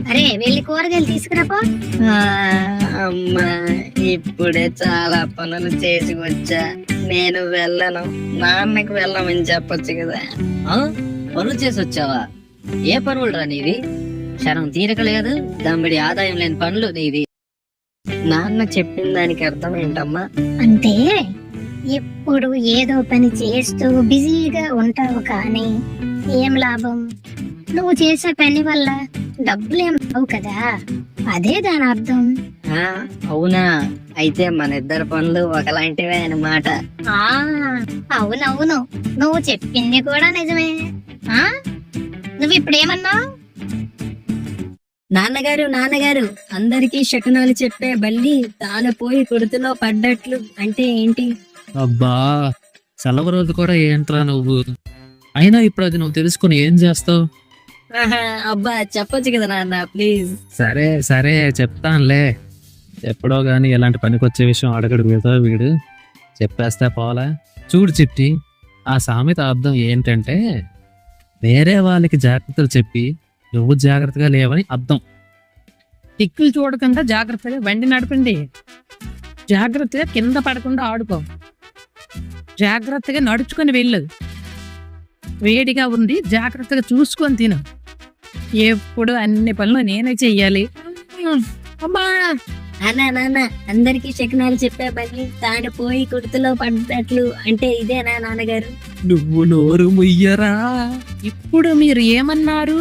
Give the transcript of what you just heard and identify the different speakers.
Speaker 1: అరే వెళ్ళి కూరగాయలు తీసుకురాపో.
Speaker 2: ఆ, అమ్మా ఇప్పుడే చాలా పనులు చేసి వచ్చా. నేను వెళ్ళను, నాన్నకి వెళ్ళమని చెప్పొచ్చు కదా.
Speaker 3: ఆ? పనులు చేసి వచ్చావా? ఏ పనులు రా నీవి? క్షణం తీరక లేదు, దమ్మిడి ఆదాయం లేని పనులు నీవి.
Speaker 2: నాన్న చెప్పిన దానికి అర్థం ఏంటమ్మా?
Speaker 1: అంటే ఎప్పుడు ఏదో పని చేస్తూ బిజీగా ఉంటావు కానీ ఏం లాభం? నువ్వు చేసే పని వల్ల డబ్బులేం రావు కదా, అదే దాని అర్థం.
Speaker 2: ఆ, అవునా? అయితే మన ఇద్దరు పనులు ఒకలాంటివే అన్నమాట.
Speaker 1: ఆ అవునవును, నువ్వు చెప్పింది కూడా నిజమే. ఆ నువ్వు ఇప్పుడేమన్నావు?
Speaker 2: నాన్నగారు అందరికీ శకునాలు చెప్పే బల్లి తాను పోయి కుర్తిలో పడ్డట్లు అంటే ఏంటి?
Speaker 4: అబ్బా, సెలవు రోజు కూడా ఏంట్రా నువ్వు? అయినా ఇప్పుడు అది నువ్వు తెలుసుకుని ఏం చేస్తావు?
Speaker 2: ఆహా, అబ్బా చెప్పొచ్చు కదా నాన్న, ప్లీజ్.
Speaker 4: సరే సరే చెప్తానులే. ఎప్పుడో గాని ఇలాంటి పనికొచ్చే విషయం అడగడు కదా వీడు. చెప్పేస్తే పోలా. చూడు చిట్టి, ఆ సామెత అర్థం ఏంటంటే వేరే వాళ్ళకి జాగ్రత్తలు చెప్పి నువ్వు జాగ్రత్తగా లేవని అర్థం.
Speaker 5: దిక్కులు చూడకుండా జాగ్రత్తగా బండి నడపండి. జాగ్రత్తగా కింద పడకుండా ఆడుకో. జాగ్రత్తగా నడుచుకొని వెళ్ళు. వేడిగా ఉంది, జాగ్రత్తగా చూసుకొని తిను. ఎప్పుడు అన్ని పనులు నేనే చెయ్యాలి. అమ్మా,
Speaker 2: నాన్న అందరికీ శకునాలు చెప్పే బల్లి తాను పోయి కుర్తిలో పడ్డట్లు అంటే ఇదేనా నాన్నగారు?
Speaker 4: నువ్వు నోరు ముయ్యరా.
Speaker 5: ఇప్పుడు మీరు ఏమన్నారు?